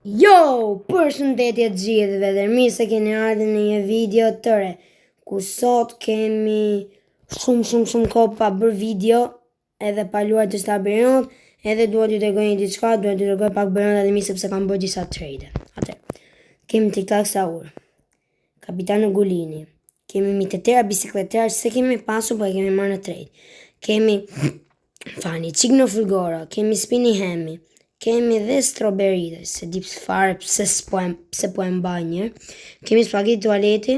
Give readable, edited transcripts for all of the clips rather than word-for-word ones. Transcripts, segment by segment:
Jo, përshëndetje të gjithëve dhe mirë se keni ardhur në një video të re, ku sot kemi shumë kohë pa bërë video, edhe pa luajtur të Stabirinot, edhe dua t'ju tregoj një diçka, dua t'ju tregoj pak brenda dhe mi sepse kam bërë disa trade. Atëherë, kemi TikTok Saur, Kapitanu Gulini, kemi mitetera bisikletera që se kemi pasur, po e kemi marrë në trade. Kemi Fani, Cigno Fulgora, kemi Spini Hemi, kemi dhe Strawberry, se di fare pse po e mbaj një. Kemi Spaghetti Tualeti,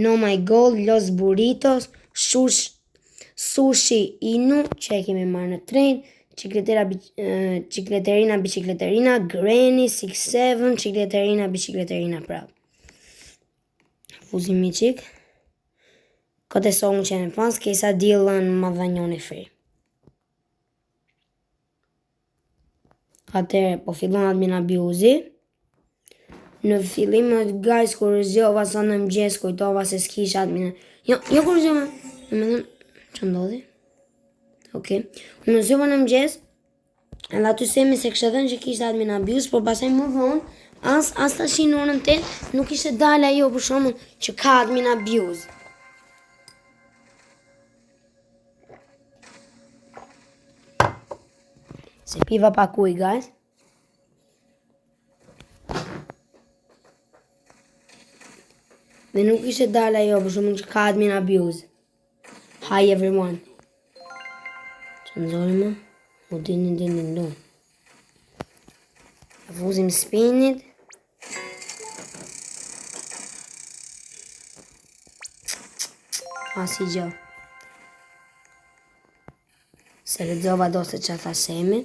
No My Gold, Los Burritos, Sushi Inu, që e kemi marrë në trade, Bicicleterina, Granny, 6-7, Bicicleterina prap. Fuzim i qik. Kote songë që në pas, kesa Dylan ma dha njoni free. Atëre, po fillon admin abuse. Në fillim, guys, kur rëzjova sa në mëgjes, kujtova se s'kisha admin. Jo kur rëzjova, në më dhëmë, që ndodhi? Ok, unë rëzjova në mëgjes, edhe aty semi se kështë dhenë që kishtë admin abuse, por pasaj më vonë, as të shi në orën 8, nuk ishte dalë ajo për shumë që ka admin abuse. Se piva pa kuj, guys. Dhe nuk ishte dalë ajo për shumë që ka admin abuse. Hi everyone. Që nëzori më? U dinin do. Fuzim spinit. Asi gjo. Se lëdzova do se që tha semi.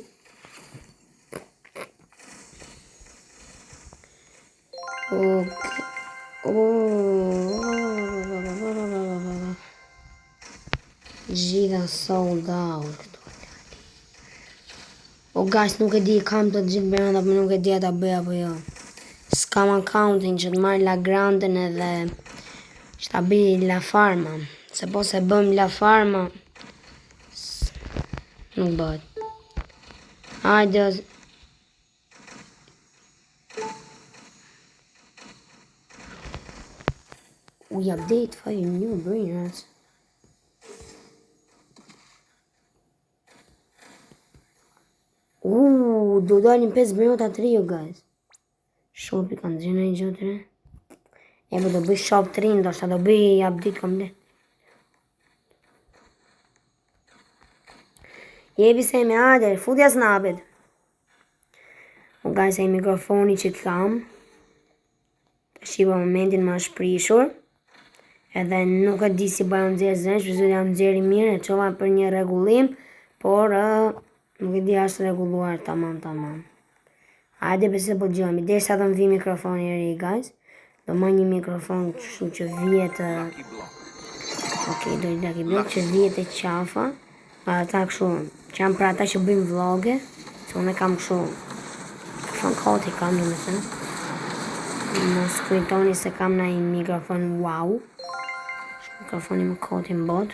Gjitha sold out. O guys, nuk e di kam të gjithë brenda, për nuk e di ata bëja apo jo. S'kam accounting që të marrë La Granden edhe që ta bëj La Farma. Se po se bëm La Farma, nuk bëhet. Hajde. We update for your new brainers. Do dalin 5 minuta të rio, guys. Shopi kanë gjena i gjotre. E po do bëj shop të rinë, ndoshta do bëj update komplet. Jebi se me ader, futja snapet. O guys, e mikrofoni që kam. Të shiba momentin ma shprishur. Edhe nuk e di si bëja nëzirë zërë, shpesur jam nëzirë i mirë, e qova për një regullim, por nuk e di ashtë reguluar tamam. Hajde pëse po gjojmë, dhe sa të më vi mikrofoni e ri, guys. Do më një mikrofon që vjet... Ok, do i Lucky Block që vjet e qafa. Ata këshu, që jam për ata që bëjmë vloge, se unë e kam këshu, mikrofon koti kam në me thënë. Mos kujtoni se kam na i mikrofon wow. Mikrofoni më kotin bot.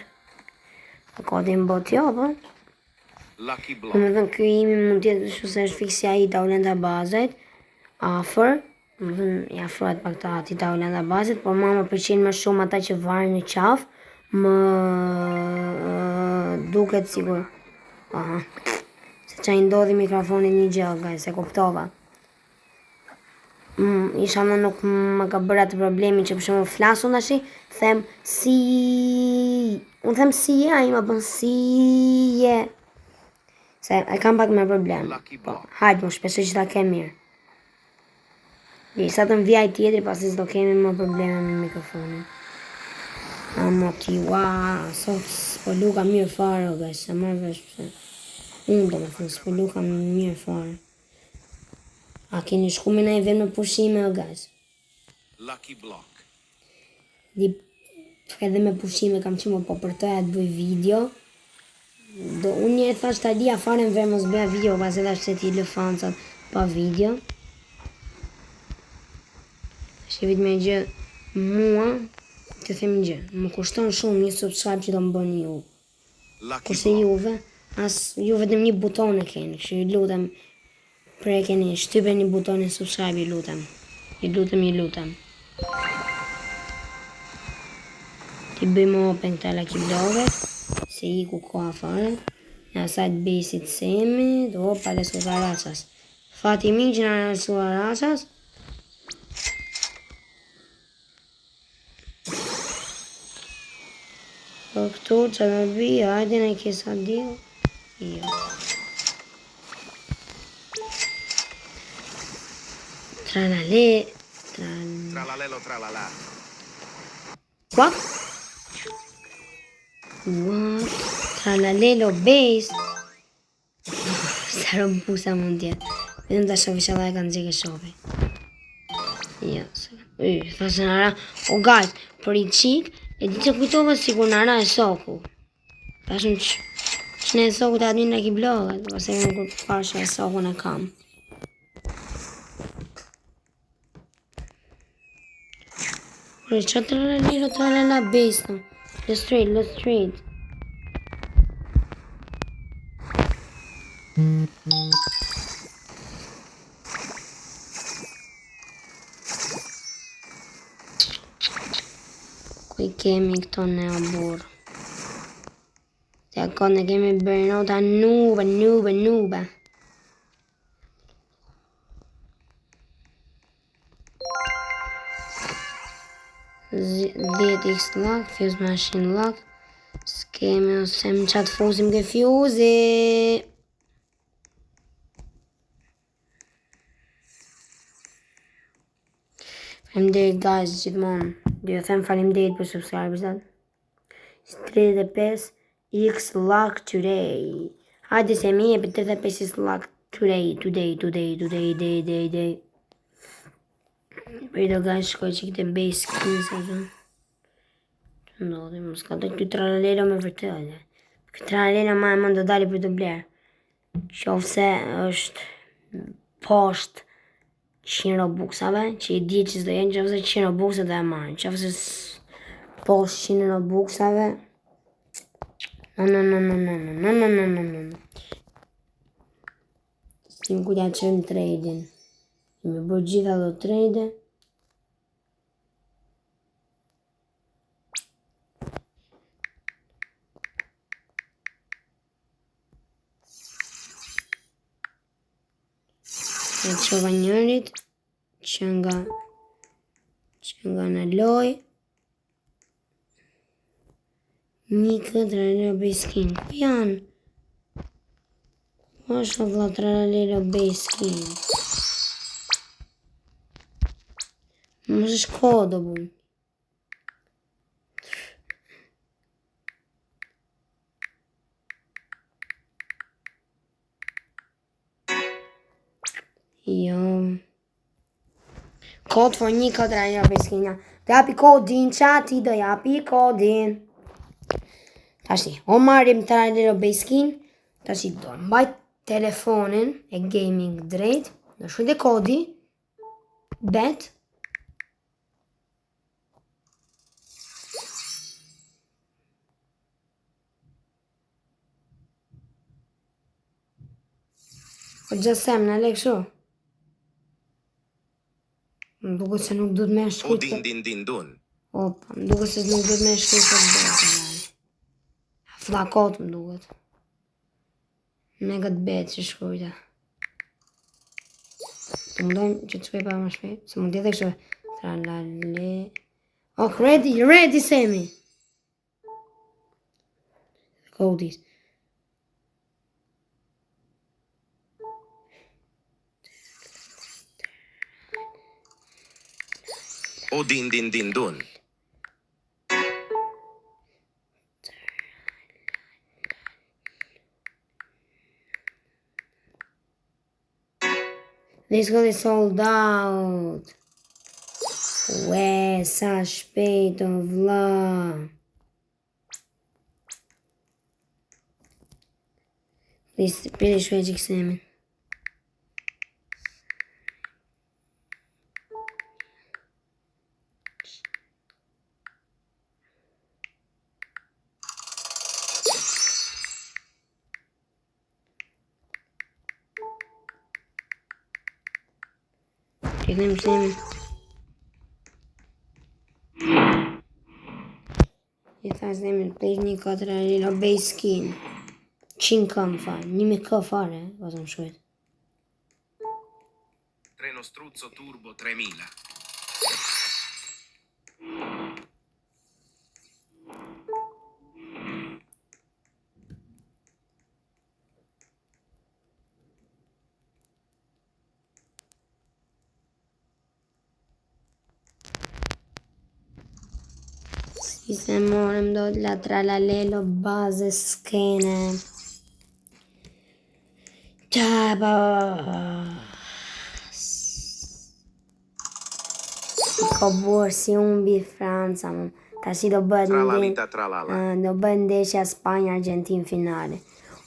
Kotin bot jo, po. Në më dhënë kjo imi mund tjetë shu se është fiksja i taulenda bazajt. Afer. Në më dhënë i afruat pak të ati taulenda bazajt. Por ma më përqenë më shumë ata që varë në qaf. Më duket sigur. Se që i ndodhi mikrofoni një gjë, guys, se kuptova. Isha më nuk më ka bërë atë problemi që për shumë flasë unë ashi, them si... Unë them si je, a i më bën si je. Se e kam pak me problem. Po, hajtë më shpesoj që ta ke mirë. Dhe sa të më vjaj tjetëri, pasi s'do kemi më probleme me mikrofonin. Amo ti, sot s'po luka mirë fare, o guys, se marrë vesh pëse. Unë do me thënë, s'po luka mirë fare. A keni shku me na i vend me pushime, o guys? Lucky Block. Edhe me pushime kam që më po përtoja të bëj video. Unë një e thash të adia fare në verë mos bëja video, pas edhe ashtë se ti lë fancat pa video. Shqivit me gjë mua, të themi gjë, më kushton shumë një subscribe që do më bëni ju. Kurse juve, ju vetëm një buton e keni, që ju lutem Prekeni, shtypeni butonin subscribe, ju lutem. Ju lutem. Ti bëjmë open këta Lucky Block-et, se i ku koha fare. Në asajt besit semi, do opa le sukaracas. Fatimin që në sukaracas. Por këtu që me bi, hajde në kesa dio. Jo. Tralale. Tralalelo tralala. What? What? Tralalelo base. Sa rompusa mund tjetë. Vedem të shofi që e kanë gjeke shofi. Jo, thasë nëra. O guys, për i qik, e di që kujtova si kur nëra e soku. Tashëm që ne e soku të admin në ki blogat, ose në kur parë që e soku në kam. Kërë që të rëla base në. Let's trade. Kuj kemi këto në burë. Të akon në kemi bërnota nube. 10x lock, fuse machine lock. S'kemi ose më qatë fusim ke fuse. Falemderit guys, gjithmonë. Do ju them falemderit për subscribers. 35x lock today. Hajde se mi e për 35x lock today. Për do guys, shkoj që këtë base skins ato. Që ndodhi, më s'ka të këtë tralalero me vërtëllë. Këtë tralalero ma e më do dali për të blerë. Qofse është poshtë 100 robuxave, që i di që s'do jenë, qofse 100 robuxave do e marrë. Qofse poshtë 100 robuxave, no. Tim kujta qëmë trading. Me bërë gjitha do trade. E qova njërit që nga në loj. Një këtë rrëllero base skin. Ku janë? Po është vla të rrëllero base skin. Më është kodo bun. Jo. Kod for një këtë rrëllero base skin. Do japi kodin, qati do japi kodin. Tashi, o marim të rrëllero base skin. Tashi do mbajt telefonin e gaming drejt. Do shkujt e kodi. Bet. O gjësem në lek shu. Më duke se nuk du të me shkujt. O din dun. Opa, më duke se nuk du të me shkujt të betë. Flakot më duket. Me këtë betë që shkujta. Të mundojmë që të shkujt pa më shkujt. Se mund tjetë e kështu. Tralale. Ok, ready Semi. Kodis. O din dun. Let's go, it's sold out. Ue, sa shpejt o vla. Please, pili shpejt që kësemi. Kliknim semi. I thash semi PlayStation 4 Lilo Base Skin. 100k më fare, 1000k fare, vazhdo më shkruajt. Treno Struzzo Turbo 3000. Si se morëm do të la tralalelo bazë skene. Ka buar si umbi Franca, më. Tash do bëhet Tralalita tralala. do bëhet ndeshja Spanjë-Argentinë finale.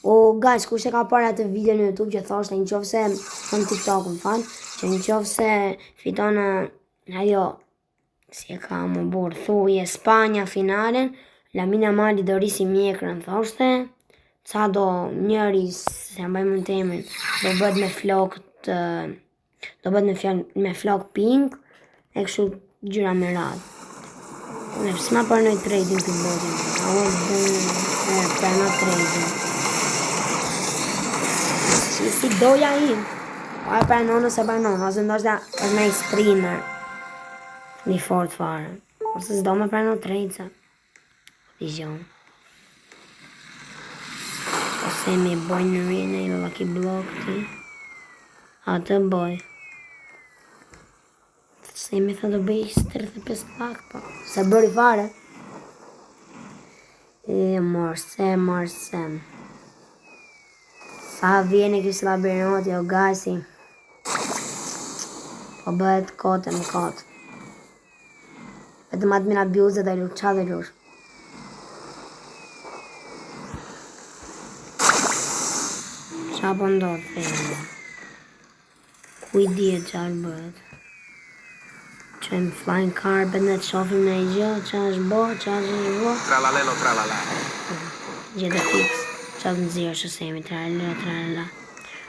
O guys, kush e ka parë atë video në YouTube që thoshte nëse në TikTok më fal, që nëse fiton ajo si e ka më burë thuje Spanja finalen, Lamine Yamal do risi mjekrën thoshte, ca do njëri se mbaj më në temin, do bëhet me flok do bëhet me flok pink, e kështu gjyra me radhë. Dhe s'ma përnoj trading të botin, a o përna trading. Si doja im, o e përnon ose përnon, ose ndoshta është me streamer, një fort fare, ose s'do me përno trade sa, i gjonë. Ose me boj në rinë i lucky block ti, atë boj. Se mi tha do bëj 35 lak, po, se bëri fare. E morse. Sa vjeni kështë labiroti o gajsi, po bëhet kote më kote. Vetëm atë mina bjuze dhe luq, qa dhe luq. Qa po ndodhë, fejnë. Kuj djetë qarë bëhet. Qëjmë flying carpet në të shofim me i gjë, qa është bo. Tralalelo tralala. Gjede fix, qa të nëzirë që semi, tralala.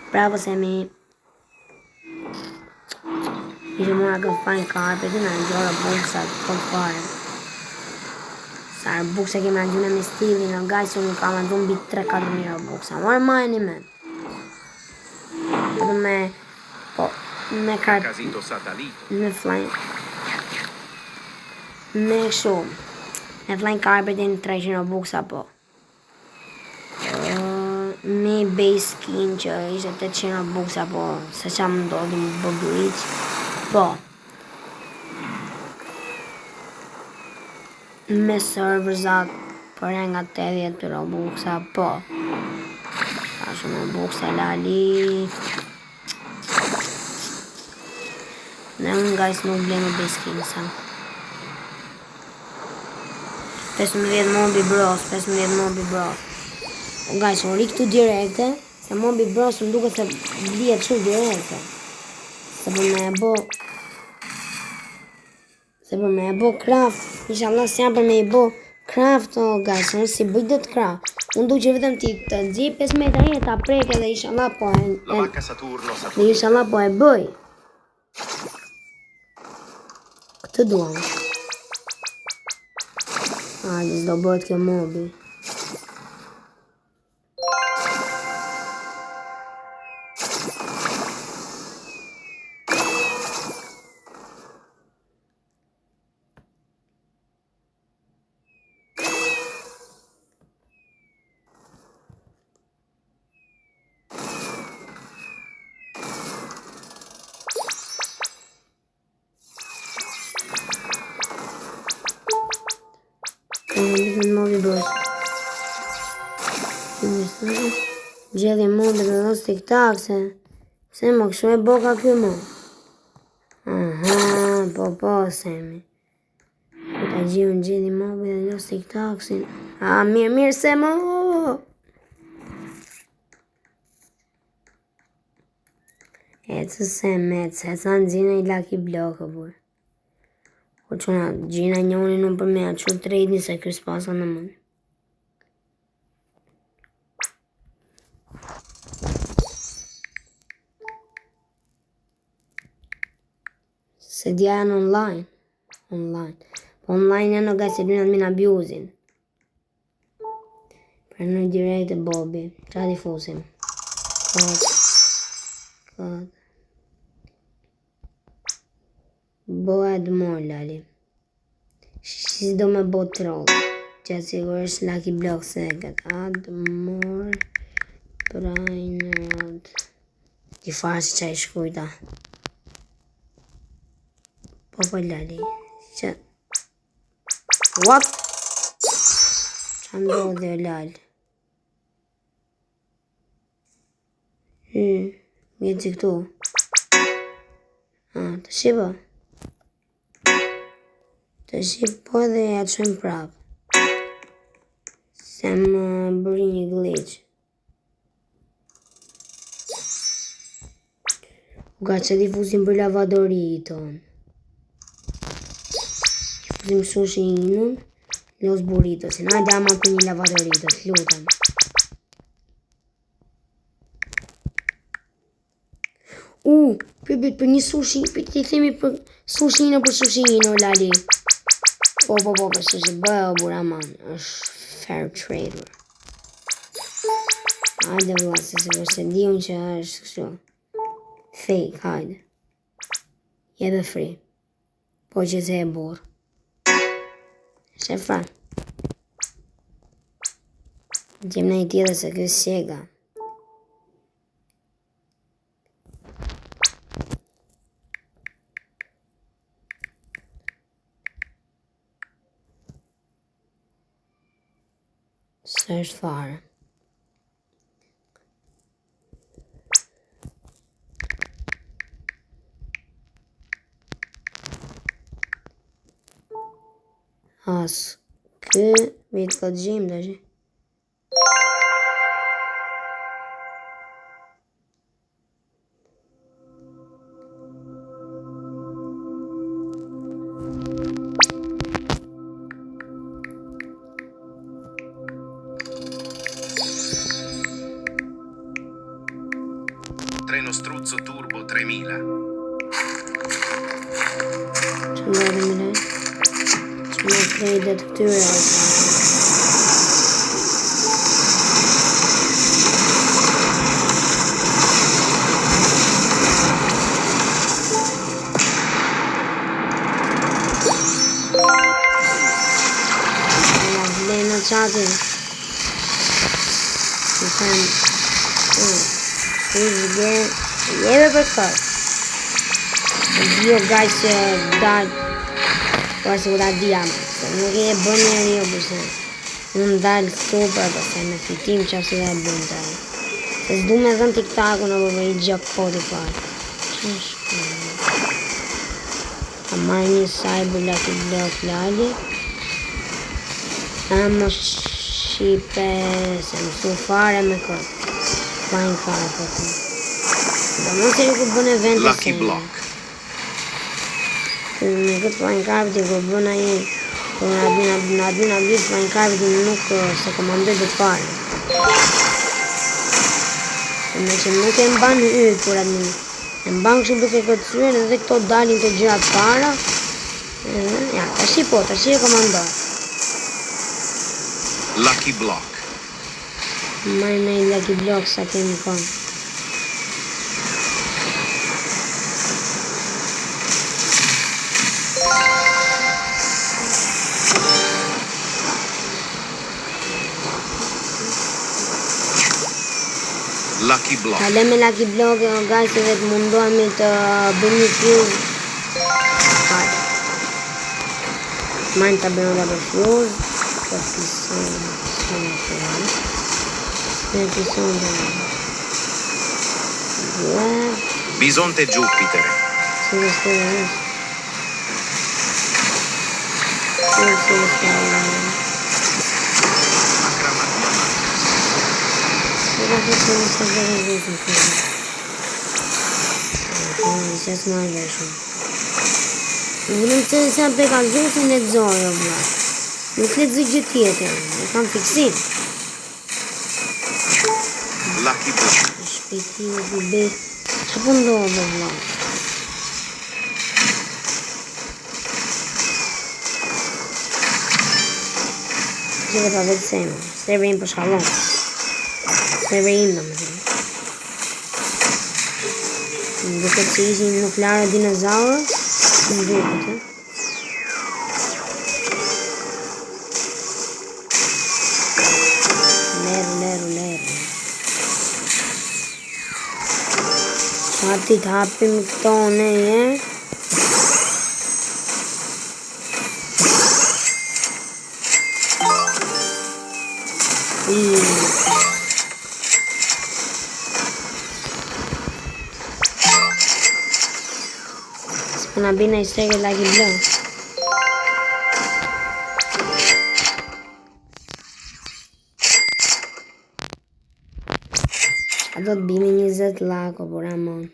Bravo semi. Ishë mora këtë flying carpet, në gjore buksat, këtë fare. Sarë buksa kemi angjune me stilin, në gajë unë kam angjune bitë 3-4 mira buksa. Morë majni me. Edhe me, po, me karpet. Casito Satalito. Me flying. Me shumë. Me flying carpetin 300 buksa po. Me base skin që ishte 800 buksa po. Se qa më ndodhi më bëgriq. Po. Me serverzat për e nga 80 buksa po. Ka shumë buksa lali. Ne unë guys nuk blejmë base skin sa. 15 mobi bros. O guys, unë ri këtu direkte, se mobi bros më duke se blijet shumë direkte. Se për me e bo craft, inshallah si jam për me e bo craft, o guys, unë si bëj do të craft. Unë duke që vetëm ti të gji 5 metra e ta preke dhe inshallah po e bëj. Këtë duam. Ajde, s'do bëhet kjo mobi. Mobi bros. Gjeli mobi dhe dhos TikTok se më këshu e boka kjo mo. Aha, po semi. Ta gjion gjeli mobi dhe dhos TikTok se. Mirë se mo. Ecë se sa në gjina i laki blokë bërë. Po qëna gjina njoni nuk për me a që trejni se kërës pasa në mënë. Se dja janë online. Online janë nga se dynat min abuzin. Për në direkt e Bobi. Qa di fusim? Kod. Boa dëmor lali. Si do me bo troll. Që sigurisht Lucky Block se këtë. Admor Brainrod. Ti farë si qa I shkujta. Po lali. Që... What? Qa ndodhe o lali? Mjetë që këtu. Të shiba. Të shqip po edhe ja të shumë prap. Se më bëri një glitch. U ka që difusim për lavadori I tonë. Difusim sushinën, los burritos. Na dama për një lavadoritos, lutem. Për një sushi, për të themi për sushinë për sushinë, o lali. Po, për sushi, o buraman, është fair trader. Hajde vla, se përse diun që është kështu. Fake, hajde. Jebe free. Po që se e burë. Shefa. Gjem në I tjede se kësë sjega. Së është fare. Kë vetë ka të gjimë dhe që. Treno Struzzo Turbo 3000. Që ndodhe mire? Që në krejt dhe të këtyre Lena qati Që them Jeve për kërë Dio gaj që dalë Po se ku da diam Nuk e bën një një përse Unë dalë këtu për përse me fitim që asë da bën të Se s'du me dhën TikTok-u në përve I gjak kodi parë Që shkë Ka marrë një cyber Lucky Block lali A më shqipe Se më su fare me këtë Minecraft për të Do më se ku bën event Lucky Block. Me këtë Minecraft I ku bën aji Kër në abis Minecraft nuk se komandoj dhe fare Me që nuk e mban yt për admin E mban kështu duke këtë syren edhe këto dalin të gjërat para Ja, tashi po, tashi e komandoj Lucky Block. Marrë me Lucky Block sa kemi kon Lucky Block. Kalem me Lucky Block guys edhe të mundohemi të bëjmë një fuse Hajde Marrë të bëjmë dhe për fuse Për pison Për pison dhe Bisonte Jupiter. Se dhe s'te dhe Se dhe s'te Vëllëm të se pe ka zhurë në të zorë, bla. Nuk le të zhë gjë tjetër, e kam fiksim. Lucky Block. Shpejti në të be, që po ndodhe, bla. edhe pa vetë sema. Serveri im për shkallon. Serveri im domethënë. Më duket se ishin në flarë dinozaurë. Më duket, Leru. Qati të hapim këto ne, S'po na bina i sege Lucky Block. A do të bini 20 lako, por amon.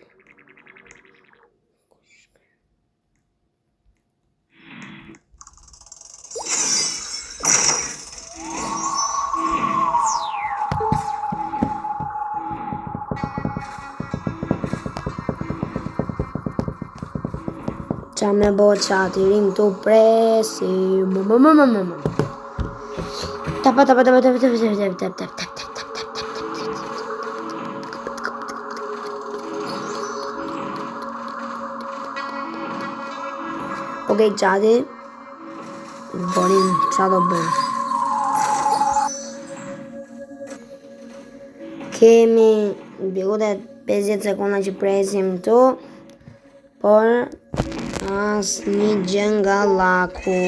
Qa me bo qati, rim të presi. Tapa. Okej, qati. Borim, qa do bëm. Kemi bigutet 50 sekonda që presim tu, por as një gjë nga laku.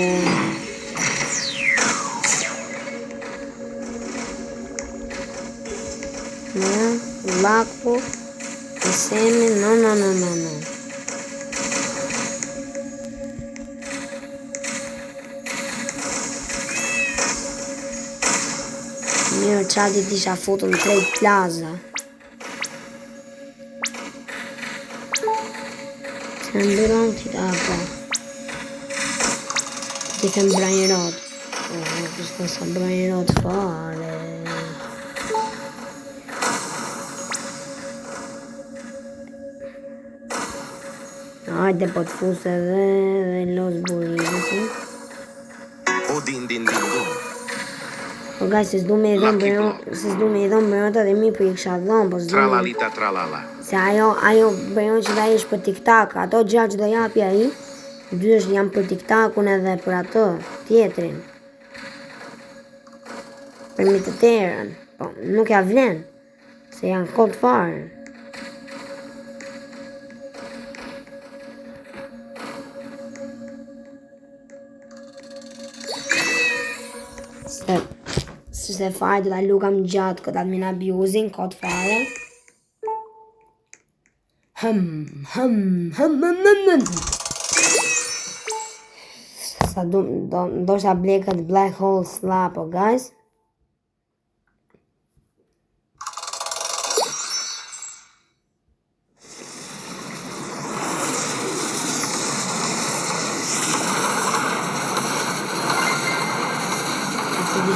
Laku e semi, no. Mirë qati t'isha futën krejt plaza. Se në biron t'i apo. T'i them brajrot. Kështë sa brajrot fare. Hajde po t'fuse dhe los burritos. O din. Po guys, se s'du me i dhon bërjota dhe mi për i kësha dhon, po s'du me... Tralalita tralala. Se ajo bërjon që da ish për TikTok, ato gjatë që do japi aji, dy është jam për TikTokun edhe për ato, tjetrin. Për mi të terën, po nuk ja vlen, se janë kot farë. Se fare të da lukam gjatë këtë admin abusing, këtë fare. Sa do shta ble këtë black hole slap, o guys.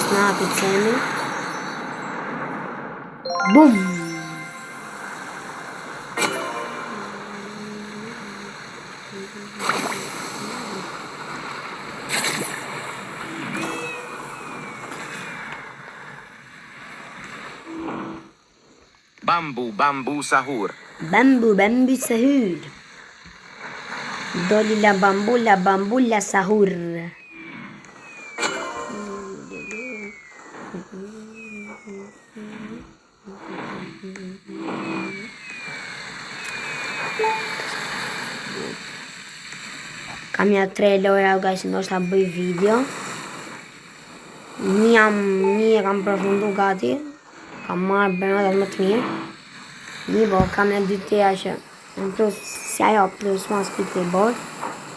Snapi cemi. Bum! Bambu sahur. Bambu sahur. Doli la bambu la sahur. Kam ja 3 lojra, guys, ndoshta bëj video. Një e kam përfundu gati. Kam marrë bërnotat më të mirë. Një bo, kam e 2 tjera që në plus, si ajo, plus one speed skateboard.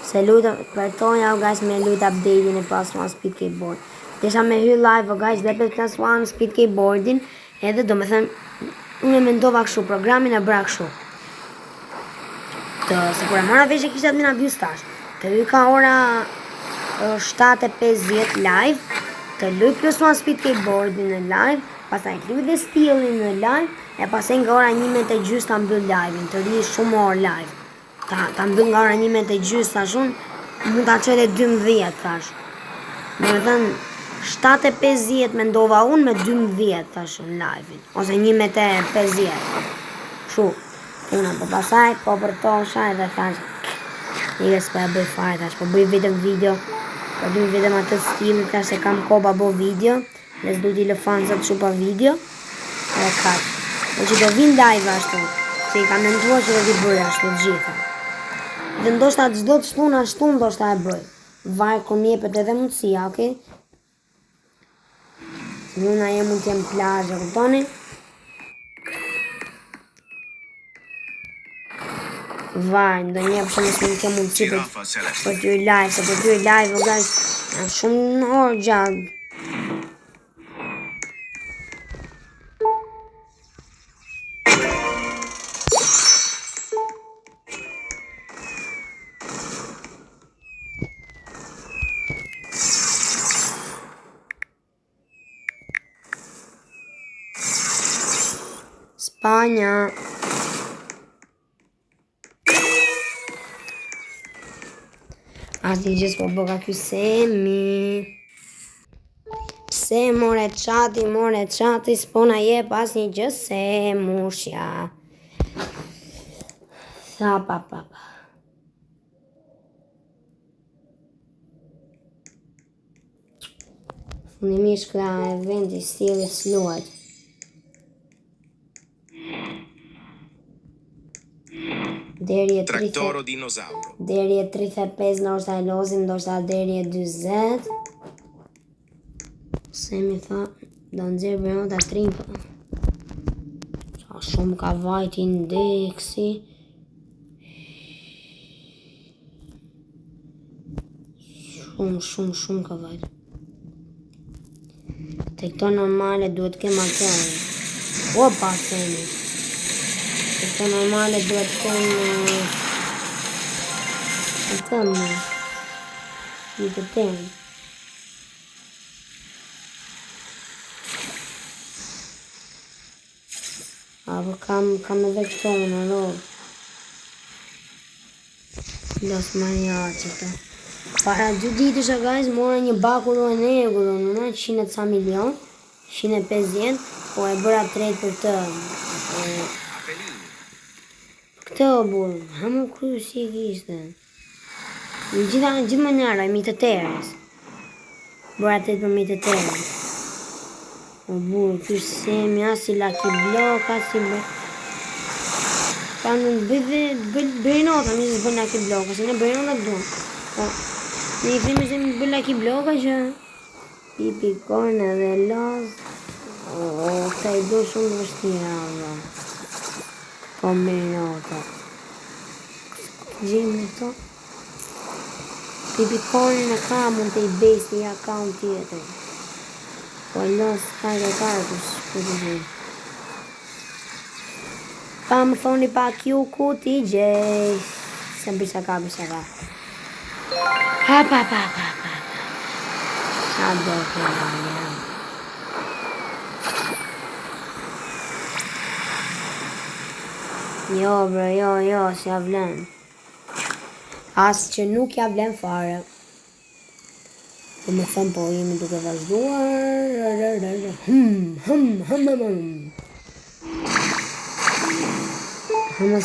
Se lujtë, përtonja, guys, me lujtë update-in e plus one speed skateboard. Desha me hy live, guys, dhe për plus one speed skateboardin, edhe do me thënë, unë e mendova kështu, programin e bra kështu. Se kur e mora vesh e kishtë admin abuse tash. Të luj ka ora 7:50 live, të luj plus one speed skateboardin në live, pastaj luj dhe steelin në live, e pastaj nga ora 1:30 ta mbyll live-in, të ri shumë orë live. Ta mbyll nga ora 1:30 tash unë, mund ta çoj edhe 12 thash. Do të thënë, 7:50 mendova unë me 12 tash në live-in. Ose 11:50. Shu. Puna po pasaj, po përtosha edhe thash. Njëres po e bëj fare tash, po bëj vetëm video. Po bëj vetëm atë stil, tash se kam kopa bo video. Dhe s'du t'i lë fansat shu pa video. Edhe kaq. Po që do vin live ashtu. Se i kam menduar që do t'i bëj ashtu të gjitha. Dhe ndoshta çdo të shtun ashtu ndoshta e bëj. Vaj kur m'jepet edhe mundësia, okay? Njëna e mund t'jem plazhe, kuptoni? Vaj, ndonjëherë për shembull s'më kem mundësi për t'y live, se për t'y live, o guys, janë shumë orë gjatë. Spanja. Asni gjithë po bëka ky semi. Pse more qati, s'pona jep asni gjë se mushja. Tha pa. Fundimisht ka eventi stilit s'luajt. Trattoro dinosauro. Deri e 35 ndoshta e lozim, ndoshta deri e 40. Se mi tha, do nxjerr Beronta 3. Sa shumë ka vajt indeksi. Shumë ka vajt. Te këto normale duhet kem atë. Opa, themi. Këto normale duhet kem atë një të temë. Apo kam edhe këto në robë. Los mariachi. Para 2 ditësh guys, mora një bakuru e negru, në 100 ca milion, 150, po e bëra trade për të. Këtë o burë, hamu kryu si e kishte. Në gjithë mënyra, mi të terës. Bëra trade për mi të terës. O burë, kjo semi, asi Lucky Block, asi bë... Pa në bëjnota, mi se bën Lucky Block, se në bëjnota të dunë. Po, në i themi se mi bën Lucky Block, që... Pipi korn edhe loz... këta i do shumë të vështira, bro. Kombinota. Gjimë në to. Pipi kornin e ka mund të i besti i account tjetër. Po los karkus, ku të gjimë. Pa më thoni pa kju ku t'i gjej. Se bisha ka. Pa. Sa do këra një. Jo bro, jo, si ja vlen. Asë që nuk ja vlen fare. Dhe me thëmë po jemi duke vazhduar.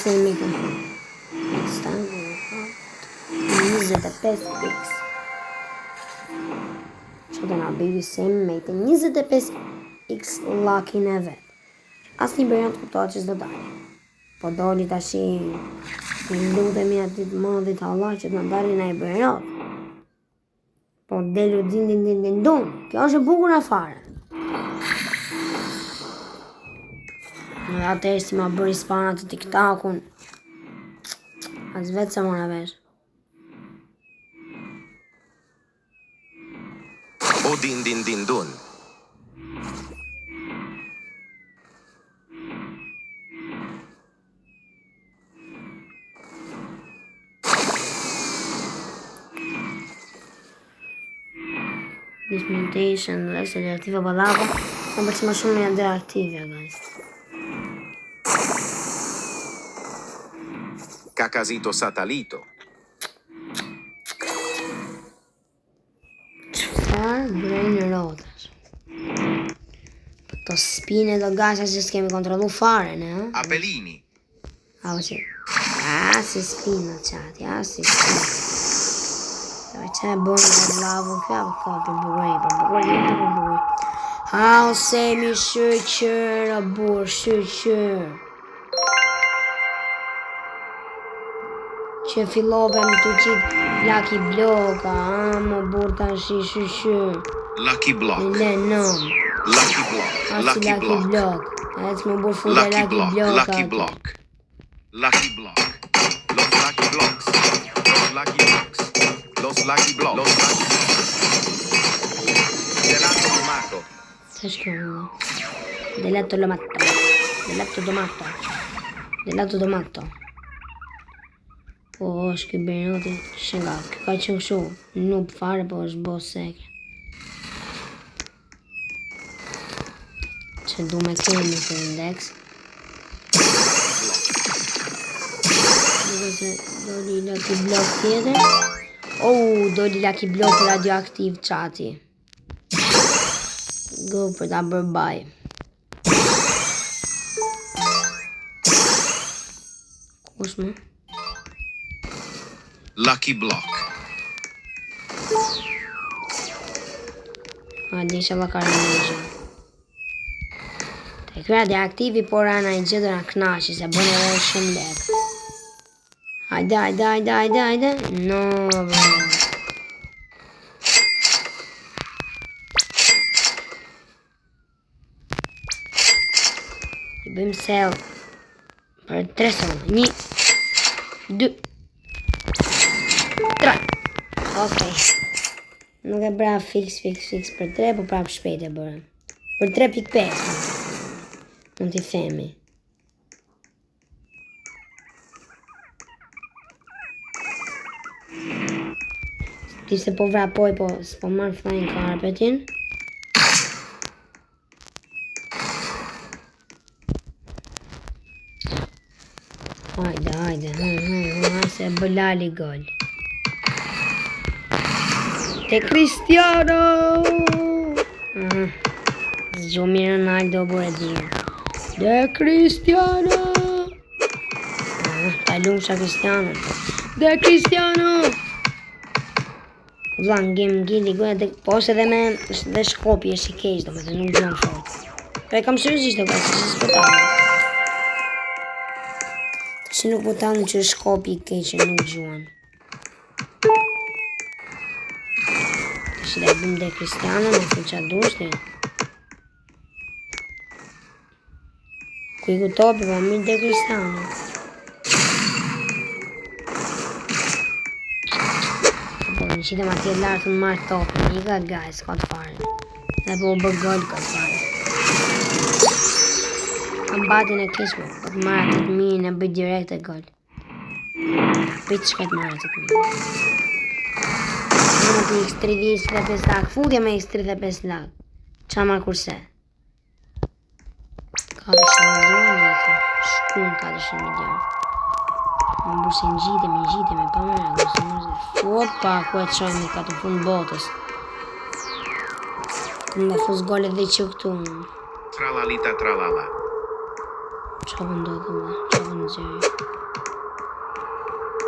Se i me këmë. 25x. Që të nga bëjë se me të 25x lakin e vetë. Asë një bërjën të kuptohet që s'do dalë. Po doli tashi në lutemi atit madhit Allah që të në dalin e i bërjën. Po delu din. Kjo është e bukur e fare. Në atër si ma bëri spana të TikTokun. As vetë se mora vesh. O din dun. Dismutation, rese reaktive balava. Më përsi më shumë janë reaktive, guys. Cacasito satalito. Qëfar? brejnë rotash. Këto spine do gasa që s'kemi kontrollu fare, ne? Apelini. Si spina qati, si spina. Dove c'è buono per lavo, qua per buguej. Semi shqyqër, abur, shqyqër. Që fillove më të qitë Lucky Block, më burë të ashi shqyqër. Lucky Block. Në nëm. Lucky Block. Lucky Block. Ecë më burë fude Lucky Block. Lucky Block. Block. Lucky Block. Los Lucky Blocks. Los Lucky Blocks. Los Lucky Blocks. Los Lucky Gelato tomato. Sa shkjo? Gelato tomato. Gelato tomato. Gelato tomato. Po, është këj Benoti, shënga, ka qënë shu, nuk fare, po është bo seke. Që du me kemi të indeks. Duke se doli Lucky Block tjetër. Doli Lucky Block radioaktiv qati. Go për ta bërë baj. Kush më? Lucky Block. Disha la karnejë. Te kjo radioaktivi, por ana I gjithë në knashi, se bënë edhe shumë lekë. Hajde. No, bro. I bëjmë sell për 3 sekonda. 1, 2, 3. Okej. Nuk e bra fix për 3, po prap shpejt e bërëm. Për 3.5. Mund t'i themi. Ti se po vrapoj, po s'po marrë flying carpetin. Hajde, se bëllali gol. Te Cristiano! Zgjo mirë Ronaldo bërë dhirë. De Cristiano! Ta lumsha Cristiano. De Cristiano! Vlan, game gilli gënë, po ose dhe shkopi e shikesh, do me dhe nuk gjonë fort. Pre kam seriosisht e gëtë, se s'pëtanë. Që nuk pëtanë që shkopi I keqe nuk gjuan. Që da I bëm De Cristiano, në fën qa dushti. Ku I ku topi, po mirë De Cristiano. Në qitëm ati e lartë në marrë topi, një ka guys, ka të fare. Dhe po bë gol ka të fare. Kam batin e kishme, po të marrë atë të mirë në bëjt direkt e gol. Pitë shka të marrë atë të mirë. Në të X30 35 lak, futja me X35 lak. Qa marrë kurse? 400 milion, shkun 400 milion. Më burse në gjitemi, pa më rëgë. Opa, ku e të shojnë ka të punë botës. Këmë da fus gole dhe që këtu. Tralalita tralala. Qa pëndodhë më, qa pëndë zërë.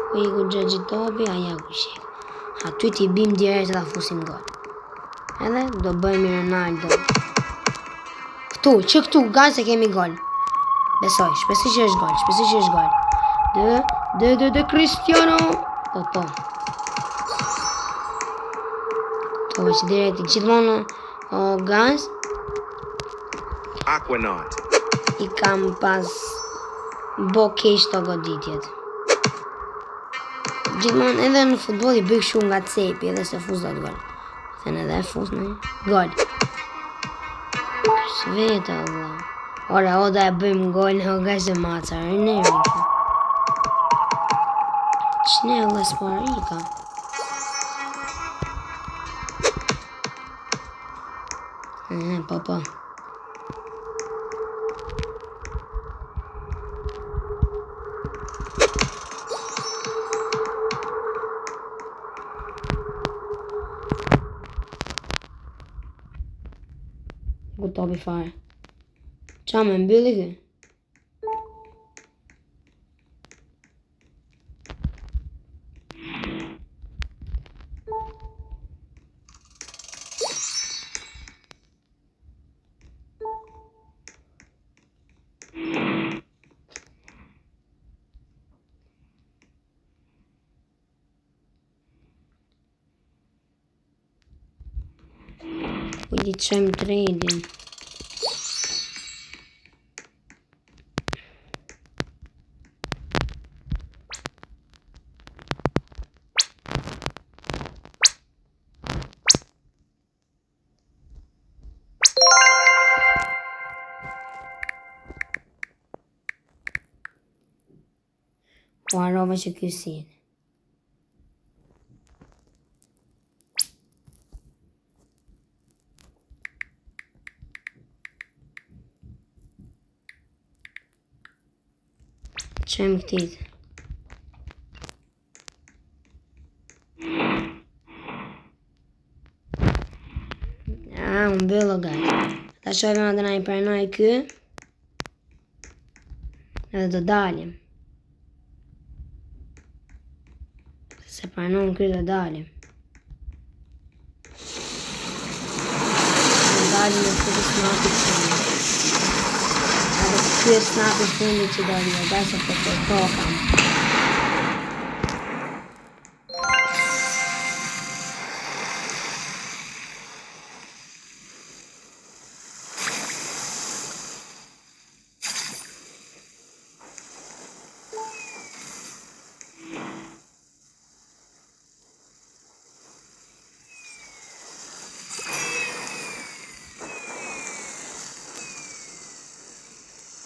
Ku I ku gjëgjit topi, aja ku shikë. Aty t'i bim direkt da fusim gole. Edhe do bëjmë Ronaldo. Këtu, gajnë se kemi gol. Besoj, shpesi që është gol. De Cristiano. Po. To është direkt, gjithmonë, gajnë. Aquanaut. I kam pas bo kesh të goditjet. Gjithmonë edhe në futbol I bëjk shumë nga cepi edhe se fuz do të gol. Thënë edhe fuz në gol. Svete Allah. Ora, oda e bëjmë gol në oga se maca. Qëne Allah s'para I ka. Po. topi fare. Qa me mbylli kë? Ujdi të qëmë trading. Po arrova që kjo sin. Qëmë këtit. Unë bëllo gaj. Ta shojme atë na i pranoj kë. Edhe do dalim. Se pranon kërë do dalim. Do dalim në këtë snapit fundi. Edhe këtë snapit fundi që do një da se për të kam.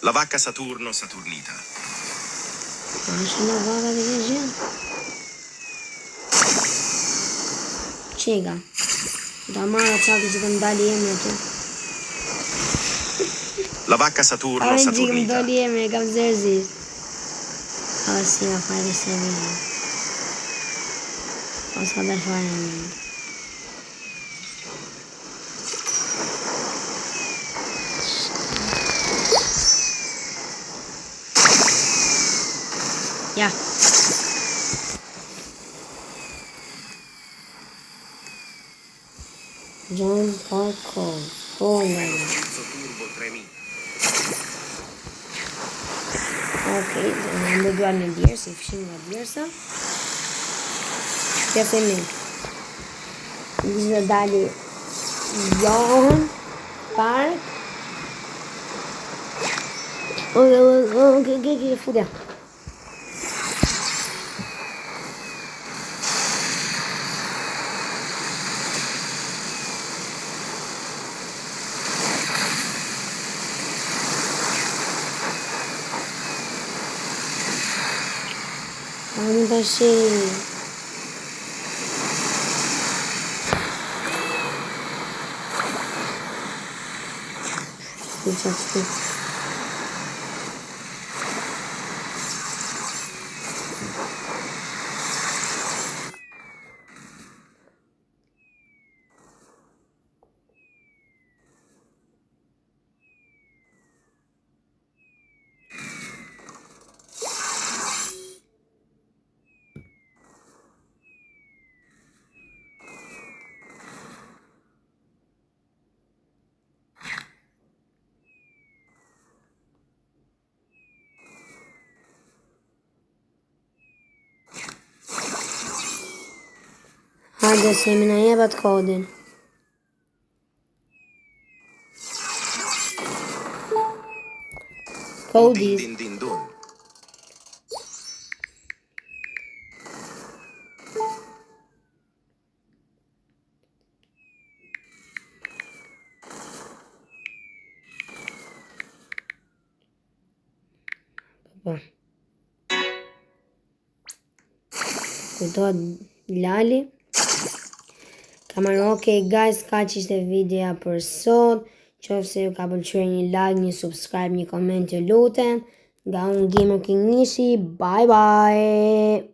La vacca Saturno Saturnita. Është në vaga dhe dhe gjë. Qega. Da marra qaki që të më dali jemi aty. La vacca Saturno Më Saturnita. dali jemi, e kam zërzit. Si ma fare se vijë. Sa bel fare në një. Ja. John Parkour. Turbo 3000. Okej, në mbëgjuar në djerë, si fshin nga djerësa. Kja themi. Gjithë dhe dali John Park. Okej, futja. Vamos dar cheio. Hajde se mi na jebat kodin. Kodis. Din din dun. Po. Kujtohet Lali. Kamar ok guys, ka që ishte videoja për sot. Qoftë se ju ka pëlqyer, një like, një subscribe, një comment, ju lutem. Nga unë Gamer King Nishi, bye bye.